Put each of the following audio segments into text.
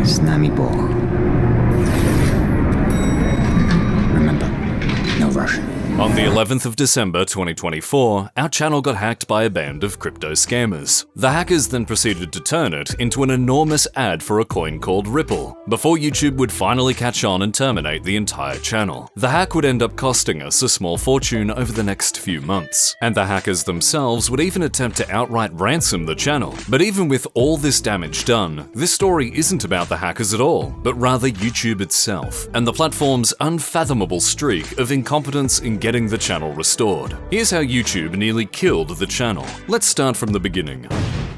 Z nami Bóg. Remember, no Russian. On the 11th of December 2024, our channel got hacked by a band of crypto scammers. The hackers then proceeded to turn it into an enormous ad for a coin called Ripple, before YouTube would finally catch on and terminate the entire channel. The hack would end up costing us a small fortune over the next few months, and the hackers themselves would even attempt to outright ransom the channel. But even with all this damage done, this story isn't about the hackers at all, but rather YouTube itself, and the platform's unfathomable streak of incompetence in getting the channel restored. Here's how YouTube nearly killed the channel. Let's start from the beginning.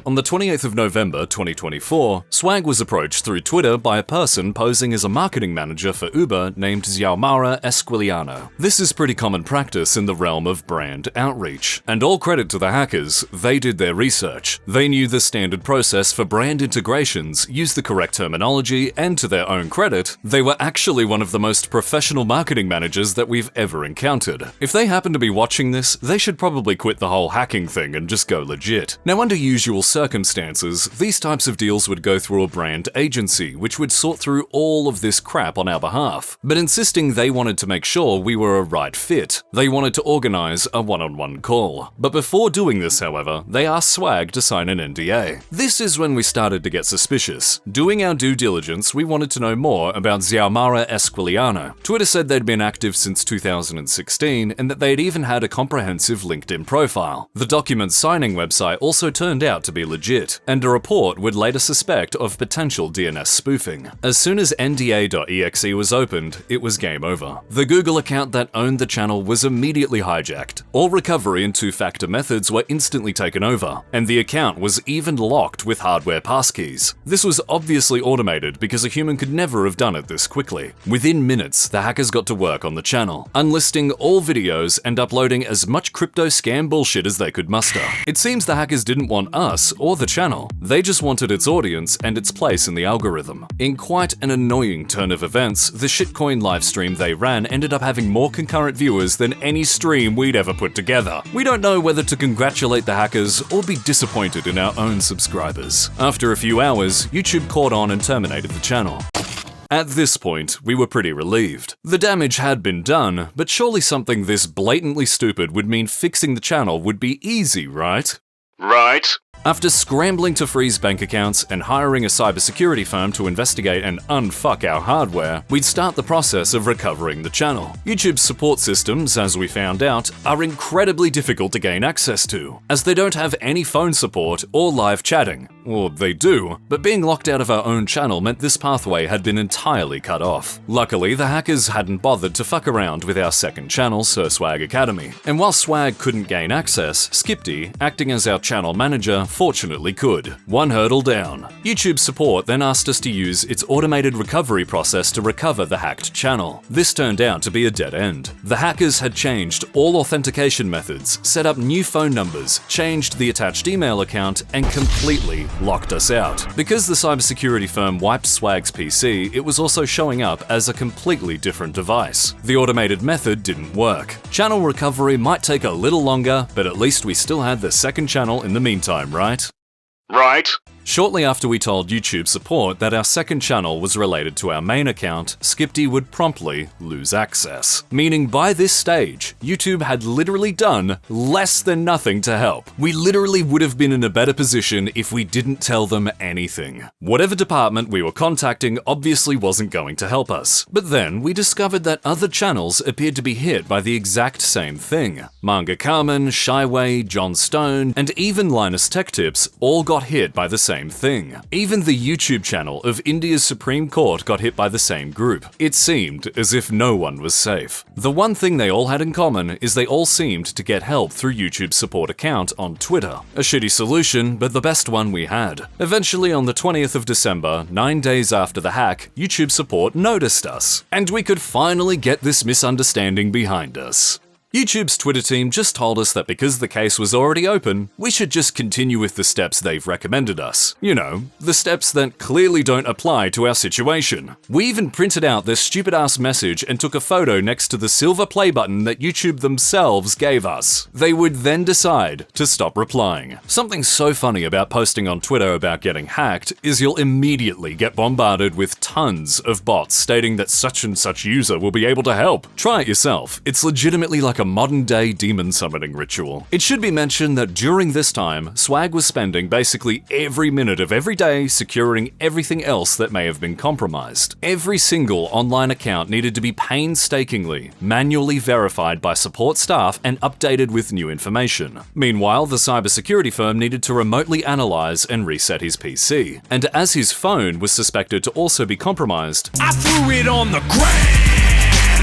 On the 28th of November 2024, Swag was approached through Twitter by a person posing as a marketing manager for Uber named Xiaomara Esquiliano. This is pretty common practice in the realm of brand outreach, and all credit to the hackers, they did their research. They knew the standard process for brand integrations, used the correct terminology, and to their own credit, they were actually one of the most professional marketing managers that we've ever encountered. If they happen to be watching this, they should probably quit the whole hacking thing and just go legit. Now, under usual circumstances, these types of deals would go through a brand agency, which would sort through all of this crap on our behalf. But insisting they wanted to make sure we were a right fit, they wanted to organize a one-on-one call. But before doing this, however, they asked Swag to sign an NDA. This is when we started to get suspicious. Doing our due diligence, we wanted to know more about Xiaomara Esquiliano. Twitter said they'd been active since 2016 and that they'd even had a comprehensive LinkedIn profile. The document signing website also turned out to be legit, and a report would later suspect of potential DNS spoofing. As soon as NDA.exe was opened, it was game over. The Google account that owned the channel was immediately hijacked. All recovery and two-factor methods were instantly taken over, and the account was even locked with hardware passkeys. This was obviously automated because a human could never have done it this quickly. Within minutes, the hackers got to work on the channel, unlisting all videos and uploading as much crypto scam bullshit as they could muster. It seems the hackers didn't want us or the channel, they just wanted its audience and its place in the algorithm. In quite an annoying turn of events, the shitcoin livestream they ran ended up having more concurrent viewers than any stream we'd ever put together. We don't know whether to congratulate the hackers or be disappointed in our own subscribers. After a few hours, YouTube caught on and terminated the channel. At this point, we were pretty relieved. The damage had been done, but surely something this blatantly stupid would mean fixing the channel would be easy, right? Right. After scrambling to freeze bank accounts and hiring a cybersecurity firm to investigate and unfuck our hardware, we'd start the process of recovering the channel. YouTube's support systems, as we found out, are incredibly difficult to gain access to, as they don't have any phone support or live chatting. Or they do, but being locked out of our own channel meant this pathway had been entirely cut off. Luckily, the hackers hadn't bothered to fuck around with our second channel, Sir Swag Academy. And while Swag couldn't gain access, Skipty, acting as our channel manager, fortunately could. One hurdle down. YouTube support then asked us to use its automated recovery process to recover the hacked channel. This turned out to be a dead end. The hackers had changed all authentication methods, set up new phone numbers, changed the attached email account, and completely locked us out. Because the cybersecurity firm wiped Swag's PC, it was also showing up as a completely different device. The automated method didn't work. Channel recovery might take a little longer, but at least we still had the second channel in the meantime, right? Right. Shortly after we told YouTube support that our second channel was related to our main account, Skipty would promptly lose access. Meaning by this stage, YouTube had literally done less than nothing to help. We literally would have been in a better position if we didn't tell them anything. Whatever department we were contacting obviously wasn't going to help us. But then we discovered that other channels appeared to be hit by the exact same thing. Manga Carmen, Shyway, John Stone, and even Linus Tech Tips all got hit by the same thing. Even the YouTube channel of India's Supreme Court got hit by the same group. It seemed as if no one was safe. The one thing they all had in common is they all seemed to get help through YouTube's support account on Twitter. A shitty solution, but the best one we had. Eventually, on the 20th of December, 9 days after the hack, YouTube support noticed us, and we could finally get this misunderstanding behind us. YouTube's Twitter team just told us that because the case was already open, we should just continue with the steps they've recommended us. You know, the steps that clearly don't apply to our situation. We even printed out their stupid-ass message and took a photo next to the silver play button that YouTube themselves gave us. They would then decide to stop replying. Something so funny about posting on Twitter about getting hacked is you'll immediately get bombarded with tons of bots stating that such and such user will be able to help. Try it yourself. It's legitimately like a modern-day demon summoning ritual. It should be mentioned that during this time, Swag was spending basically every minute of every day securing everything else that may have been compromised. Every single online account needed to be painstakingly, manually verified by support staff and updated with new information. Meanwhile, the cybersecurity firm needed to remotely analyze and reset his PC. And as his phone was suspected to also be compromised, I threw it on the ground!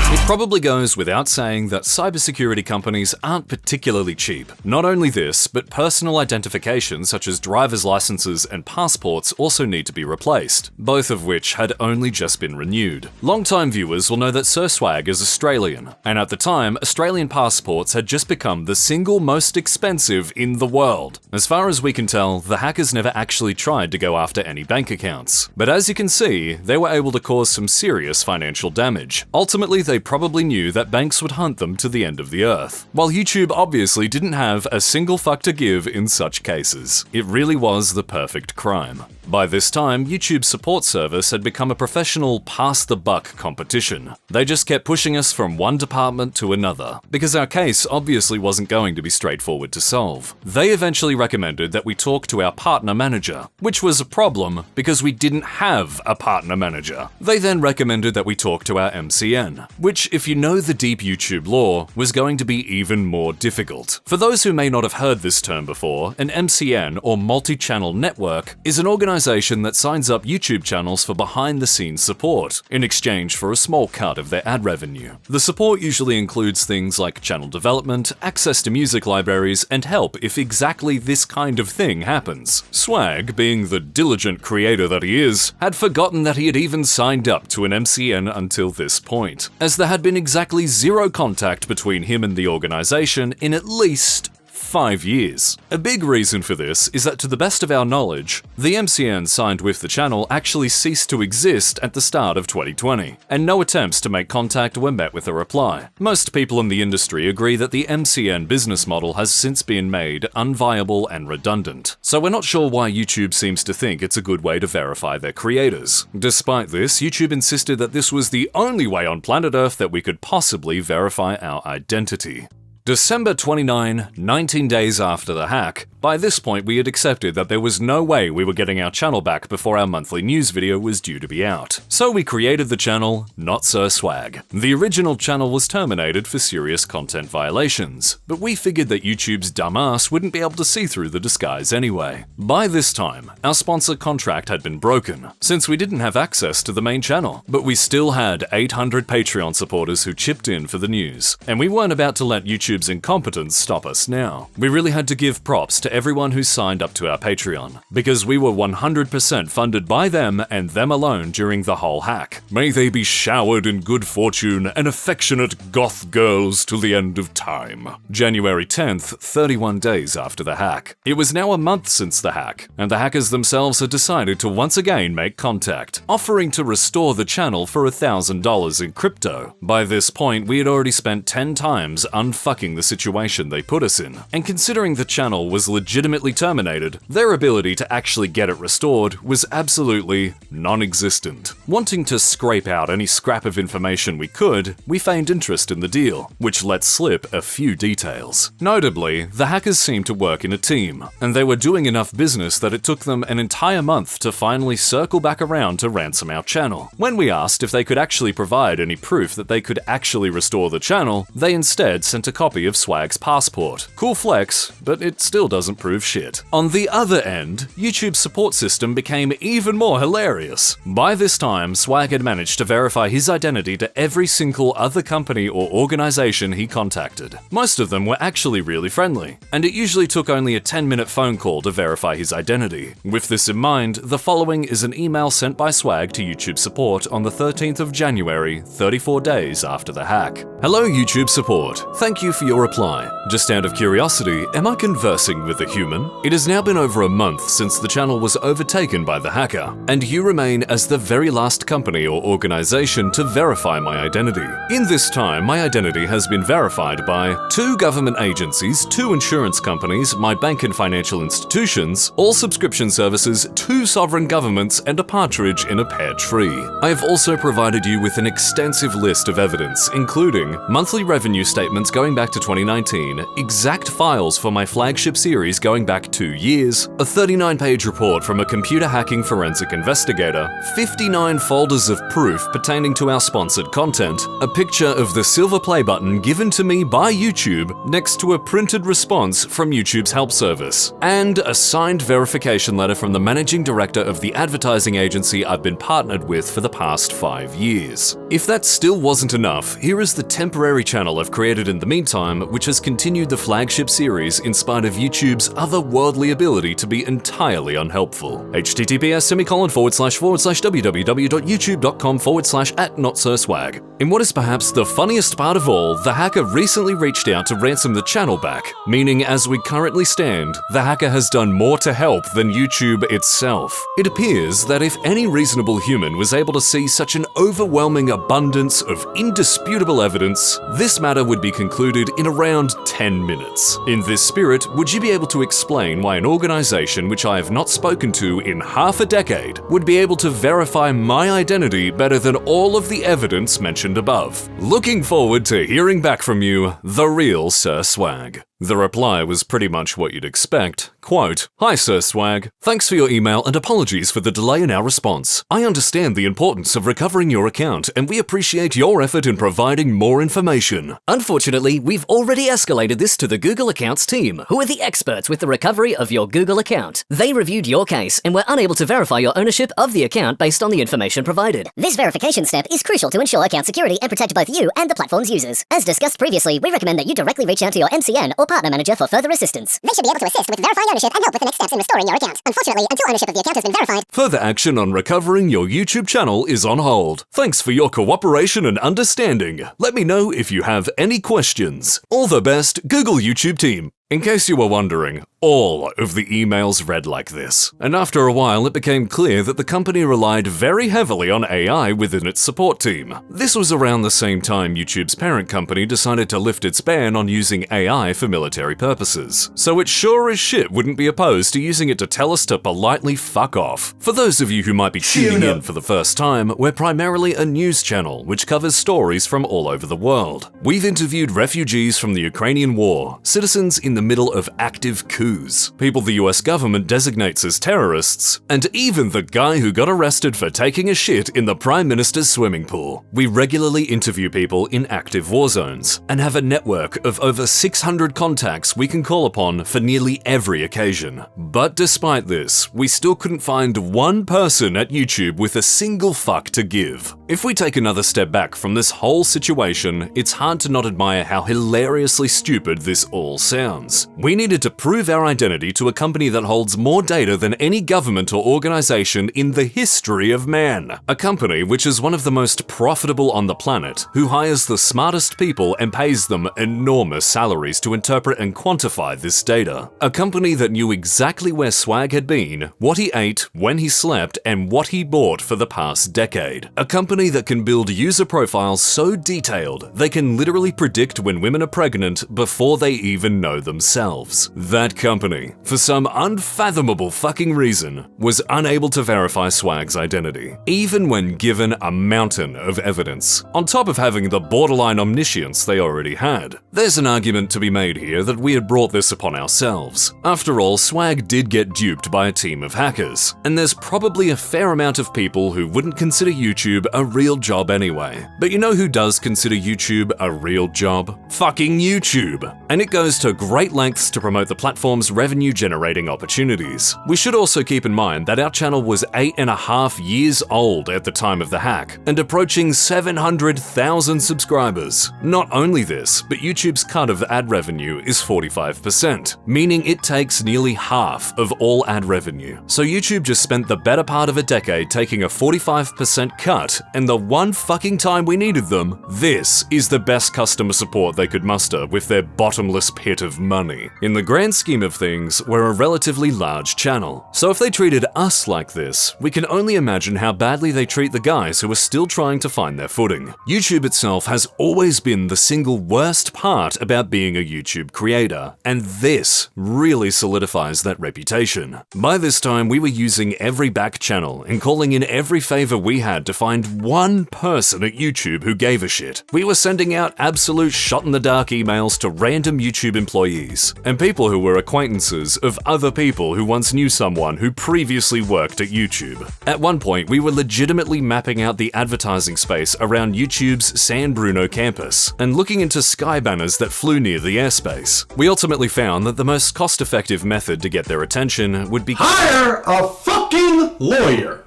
It probably goes without saying that cybersecurity companies aren't particularly cheap. Not only this, but personal identification such as driver's licenses and passports also need to be replaced, both of which had only just been renewed. Longtime viewers will know that Sir Swag is Australian, and at the time, Australian passports had just become the single most expensive in the world. As far as we can tell, the hackers never actually tried to go after any bank accounts. But as you can see, they were able to cause some serious financial damage. Ultimately, they probably knew that banks would hunt them to the end of the earth. While YouTube obviously didn't have a single fuck to give in such cases. It really was the perfect crime. By this time, YouTube's support service had become a professional pass-the-buck competition. They just kept pushing us from one department to another, because our case obviously wasn't going to be straightforward to solve. They eventually recommended that we talk to our partner manager, which was a problem because we didn't have a partner manager. They then recommended that we talk to our MCN, which, if you know the deep YouTube lore, was going to be even more difficult. For those who may not have heard this term before, an MCN, or multi-channel network, is an organization that signs up YouTube channels for behind-the-scenes support, in exchange for a small cut of their ad revenue. The support usually includes things like channel development, access to music libraries, and help if exactly this kind of thing happens. Swag, being the diligent creator that he is, had forgotten that he had even signed up to an MCN until this point, as there had been exactly zero contact between him and the organization in at least 5 years. A big reason for this is that, to the best of our knowledge, the MCN signed with the channel actually ceased to exist at the start of 2020, and no attempts to make contact were met with a reply. Most people in the industry agree that the MCN business model has since been made unviable and redundant, so we're not sure why YouTube seems to think it's a good way to verify their creators. Despite this, YouTube insisted that this was the only way on planet Earth that we could possibly verify our identity. December 29, 19 days after the hack. By this point, we had accepted that there was no way we were getting our channel back before our monthly news video was due to be out. So we created the channel Not Sir Swag. The original channel was terminated for serious content violations, but we figured that YouTube's dumbass wouldn't be able to see through the disguise anyway. By this time, our sponsor contract had been broken, since we didn't have access to the main channel, but we still had 800 Patreon supporters who chipped in for the news, and we weren't about to let YouTube's incompetence stop us now. We really had to give props to everyone who signed up to our Patreon, because we were 100% funded by them and them alone during the whole hack. May they be showered in good fortune and affectionate goth girls till the end of time. January 10th, 31 days after the hack. It was now a month since the hack, and the hackers themselves had decided to once again make contact, offering to restore the channel for $1,000 in crypto. By this point, we had already spent 10 times unfucking the situation they put us in, and considering the channel was legitimately terminated, their ability to actually get it restored was absolutely non-existent. Wanting to scrape out any scrap of information we could, we feigned interest in the deal, which let slip a few details. Notably, the hackers seemed to work in a team, and they were doing enough business that it took them an entire month to finally circle back around to ransom our channel. When we asked if they could actually provide any proof that they could actually restore the channel, they instead sent a copy of Swag's passport. Cool flex, but it still doesn't doesn't prove shit. On the other end, YouTube's support system became even more hilarious. By this time, Swag had managed to verify his identity to every single other company or organization he contacted. Most of them were actually really friendly, and it usually took only a 10-minute phone call to verify his identity. With this in mind, the following is an email sent by Swag to YouTube support on the 13th of January, 34 days after the hack. Hello YouTube support, thank you for your reply. Just out of curiosity, am I conversing with a human? It has now been over a month since the channel was overtaken by the hacker, and you remain as the very last company or organization to verify my identity. In this time, my identity has been verified by 2 government agencies, 2 insurance companies, my bank and financial institutions, all subscription services, 2 sovereign governments, and a partridge in a pear tree. I have also provided you with an extensive list of evidence, including monthly revenue statements going back to 2019, exact files for my flagship series going back 2 years, a 39-page report from a computer hacking forensic investigator, 59 folders of proof pertaining to our sponsored content, a picture of the silver play button given to me by YouTube next to a printed response from YouTube's help service, and a signed verification letter from the managing director of the advertising agency I've been partnered with for the past 5 years. If that still wasn't enough, here is the temporary channel I've created in the meantime, which has continued the flagship series in spite of YouTube's otherworldly ability to be entirely unhelpful. https://www.youtube.com/@NotSoSwag. In what is perhaps the funniest part of all, the hacker recently reached out to ransom the channel back, meaning as we currently stand, the hacker has done more to help than YouTube itself. It appears that if any reasonable human was able to see such an overwhelming abundance of indisputable evidence, this matter would be concluded in around 10 minutes. In this spirit, would you be able to explain why an organization which I have not spoken to in half a decade would be able to verify my identity better than all of the evidence mentioned above? Looking forward to hearing back from you, the real Sir Swag. The reply was pretty much what you'd expect. Quote, "Hi Sir Swag, thanks for your email and apologies for the delay in our response. I understand the importance of recovering your account and we appreciate your effort in providing more information. Unfortunately, we've already escalated this to the Google Accounts team, who are the experts with the recovery of your Google account. They reviewed your case and were unable to verify your ownership of the account based on the information provided. This verification step is crucial to ensure account security and protect both you and the platform's users. As discussed previously, we recommend that you directly reach out to your MCN or partner manager for further assistance. They should be able to assist with verifying ownership and help with the next steps in restoring your account. Unfortunately, until ownership of the account has been verified, Further action on recovering your YouTube channel is on hold. Thanks for your cooperation and understanding. Let me know if you have any questions. All the best, Google YouTube team." In case you were wondering, all of the emails read like this. And after a while, it became clear that the company relied very heavily on AI within its support team. This was around the same time YouTube's parent company decided to lift its ban on using AI for military purposes. So it sure as shit wouldn't be opposed to using it to tell us to politely fuck off. For those of you who might be tuning in for the first time, we're primarily a news channel which covers stories from all over the world. We've interviewed refugees from the Ukrainian war, citizens in the middle of active coups, people the US government designates as terrorists, and even the guy who got arrested for taking a shit in the Prime Minister's swimming pool. We regularly interview people in active war zones and have a network of over 600 contacts we can call upon for nearly every occasion. But despite this, we still couldn't find one person at YouTube with a single fuck to give. If we take another step back from this whole situation, it's hard to not admire how hilariously stupid this all sounds. We needed to prove our identity to a company that holds more data than any government or organization in the history of man. A company which is one of the most profitable on the planet, who hires the smartest people and pays them enormous salaries to interpret and quantify this data. A company that knew exactly where Swag had been, what he ate, when he slept, and what he bought for the past decade. A company that can build user profiles so detailed they can literally predict when women are pregnant before they even know themselves. That company, for some unfathomable fucking reason, was unable to verify Swag's identity, even when given a mountain of evidence, on top of having the borderline omniscience they already had. There's an argument to be made here that we had brought this upon ourselves. After all, Swag did get duped by a team of hackers, and there's probably a fair amount of people who wouldn't consider YouTube a real job anyway. But you know who does consider YouTube a real job? Fucking YouTube! And it goes to great great lengths to promote the platform's revenue-generating opportunities. We should also keep in mind that our channel was 8.5 years old at the time of the hack, and approaching 700,000 subscribers. Not only this, but YouTube's cut of ad revenue is 45%, meaning it takes nearly half of all ad revenue. So YouTube just spent the better part of a decade taking a 45% cut, and the one fucking time we needed them, this is the best customer support they could muster with their bottomless pit of money. In the grand scheme of things, we're a relatively large channel, so if they treated us like this, we can only imagine how badly they treat the guys who are still trying to find their footing. YouTube itself has always been the single worst part about being a YouTube creator, and this really solidifies that reputation. By this time, we were using every back channel and calling in every favor we had to find one person at YouTube who gave a shit. We were sending out absolute shot-in-the-dark emails to random YouTube employees, and people who were acquaintances of other people who once knew someone who previously worked at YouTube. At one point, we were legitimately mapping out the advertising space around YouTube's San Bruno campus, and looking into sky banners that flew near the airspace. We ultimately found that the most cost-effective method to get their attention would be Hire a fucking lawyer.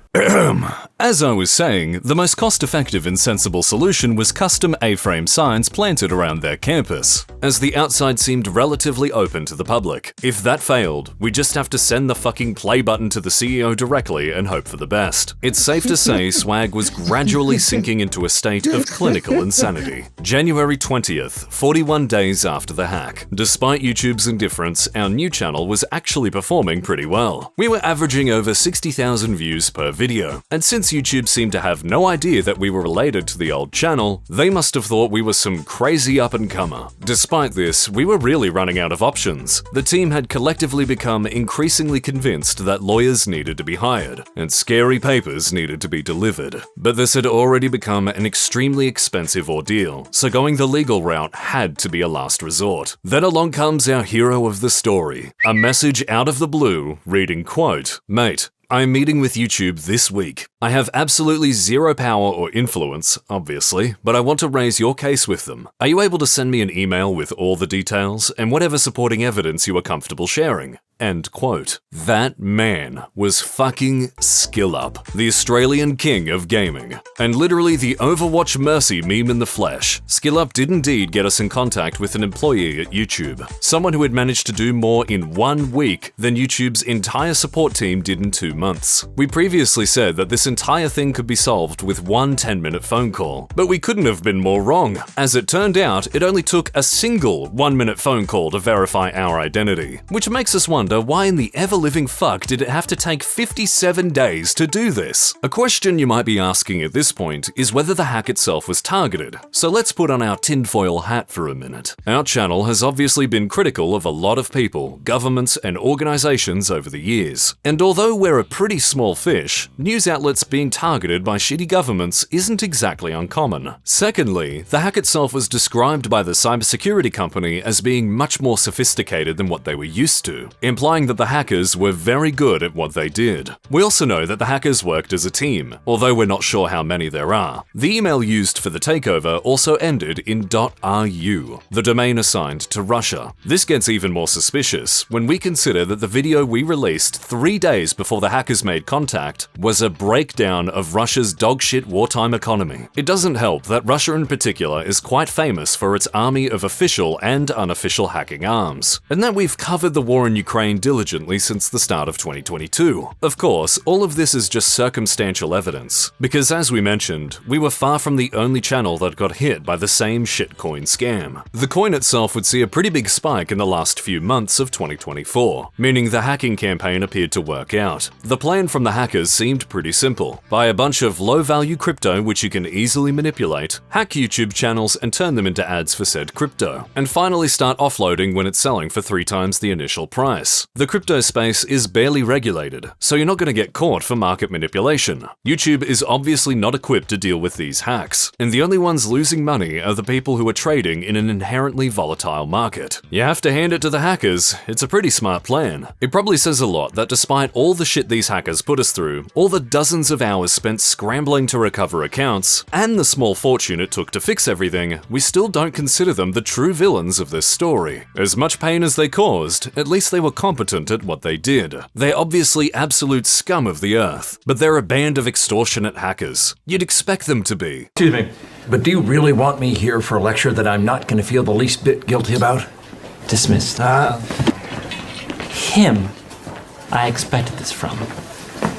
As I was saying, the most cost-effective and sensible solution was custom A-frame signs planted around their campus, as the outside seemed relatively open to the public. If that failed, we just have to send the fucking play button to the CEO directly and hope for the best. It's safe to say Swag was gradually sinking into a state of clinical insanity. January 20th, 41 days after the hack. Despite YouTube's indifference, our new channel was actually performing pretty well. We were averaging over 60,000 views per video, and since YouTube seemed to have no idea that we were related to the old channel, they must have thought we were some crazy up-and-comer. Despite this, we were really running out of options. The team had collectively become increasingly convinced that lawyers needed to be hired, and scary papers needed to be delivered. But this had already become an extremely expensive ordeal, so going the legal route had to be a last resort. Then along comes our hero of the story, a message out of the blue reading, quote, "Mate, I'm meeting with YouTube this week. I have absolutely zero power or influence, obviously, but I want to raise your case with them. Are you able to send me an email with all the details and whatever supporting evidence you are comfortable sharing?" End quote. That man was fucking SkillUp, the Australian king of gaming, and literally the Overwatch Mercy meme in the flesh. SkillUp did indeed get us in contact with an employee at YouTube, someone who had managed to do more in 1 week than YouTube's entire support team did in 2 months. We previously said that this entire thing could be solved with one 10-minute phone call, but we couldn't have been more wrong. As it turned out, it only took a single 1-minute phone call to verify our identity, which makes us wonder why in the ever-living fuck did it have to take 57 days to do this? A question you might be asking at this point is whether the hack itself was targeted, so let's put on our tinfoil hat for a minute. Our channel has obviously been critical of a lot of people, governments, and organizations over the years, and although we're a pretty small fish, news outlets being targeted by shitty governments isn't exactly uncommon. Secondly, the hack itself was described by the cybersecurity company as being much more sophisticated than what they were used to, implying that the hackers were very good at what they did. We also know that the hackers worked as a team, although we're not sure how many there are. The email used for the takeover also ended in .ru, the domain assigned to Russia. This gets even more suspicious when we consider that the video we released 3 days before the hackers made contact was a breakdown of Russia's dogshit wartime economy. It doesn't help that Russia in particular is quite famous for its army of official and unofficial hacking arms, and that we've covered the war in Ukraine diligently since the start of 2022. Of course, all of this is just circumstantial evidence, because as we mentioned, we were far from the only channel that got hit by the same shitcoin scam. The coin itself would see a pretty big spike in the last few months of 2024, meaning the hacking campaign appeared to work out. The plan from the hackers seemed pretty simple. Buy a bunch of low-value crypto which you can easily manipulate, hack YouTube channels and turn them into ads for said crypto, and finally start offloading when it's selling for 3 times the initial price. this. The crypto space is barely regulated, so you're not going to get caught for market manipulation. YouTube is obviously not equipped to deal with these hacks, and the only ones losing money are the people who are trading in an inherently volatile market. You have to hand it to the hackers, it's a pretty smart plan. It probably says a lot that despite all the shit these hackers put us through, all the dozens of hours spent scrambling to recover accounts, and the small fortune it took to fix everything, we still don't consider them the true villains of this story. As much pain as they caused, at least they were competent at what they did. They're obviously absolute scum of the earth, but they're a band of extortionate hackers. You'd expect them to be. Excuse me, but do you really want me here for a lecture that I'm not going to feel the least bit guilty about? Dismissed. Him, I expected this from.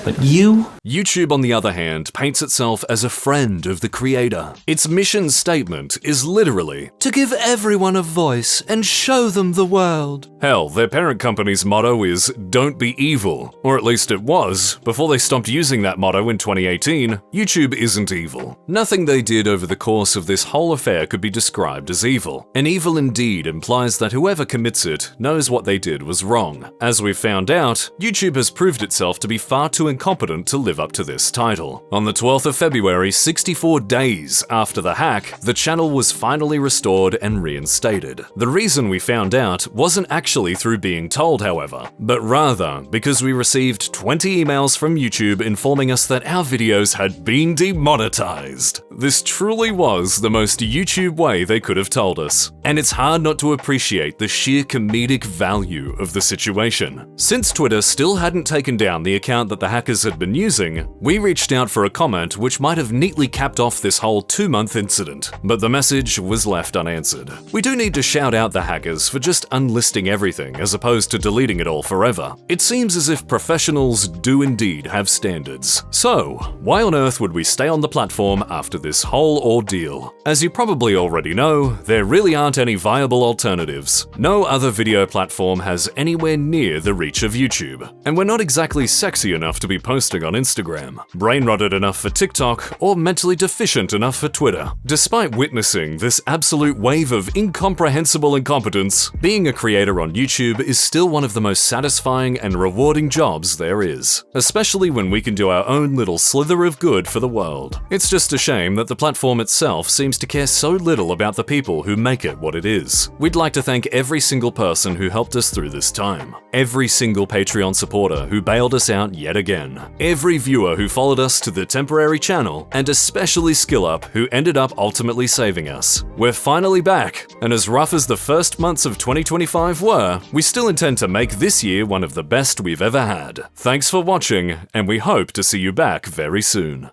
But you? YouTube, on the other hand, paints itself as a friend of the creator. Its mission statement is literally, to give everyone a voice and show them the world. Hell, their parent company's motto is, don't be evil. Or at least it was, before they stopped using that motto in 2018. YouTube isn't evil. Nothing they did over the course of this whole affair could be described as evil. And evil indeed implies that whoever commits it knows what they did was wrong. As we've found out, YouTube has proved itself to be far too incompetent to live up to this title. On the 12th of February, 64 days after the hack, the channel was finally restored and reinstated. The reason we found out wasn't actually through being told, however, but rather because we received 20 emails from YouTube informing us that our videos had been demonetized. This truly was the most YouTube way they could have told us, and it's hard not to appreciate the sheer comedic value of the situation. Since Twitter still hadn't taken down the account that the hackers had been using, we reached out for a comment which might have neatly capped off this whole 2-month incident, but the message was left unanswered. We do need to shout out the hackers for just unlisting everything as opposed to deleting it all forever. It seems as if professionals do indeed have standards. So, why on earth would we stay on the platform after this whole ordeal? As you probably already know, there really aren't any viable alternatives. No other video platform has anywhere near the reach of YouTube, and we're not exactly sexy enough to be posting on Instagram, brain-rotted enough for TikTok, or mentally deficient enough for Twitter. Despite witnessing this absolute wave of incomprehensible incompetence, being a creator on YouTube is still one of the most satisfying and rewarding jobs there is, especially when we can do our own little slither of good for the world. It's just a shame that the platform itself seems to care so little about the people who make it what it is. We'd like to thank every single person who helped us through this time, every single Patreon supporter who bailed us out yet again, every viewer who followed us to the temporary channel, and especially SkillUp, who ended up ultimately saving us. We're finally back, and as rough as the first months of 2025 were, we still intend to make this year one of the best we've ever had. Thanks for watching, and we hope to see you back very soon.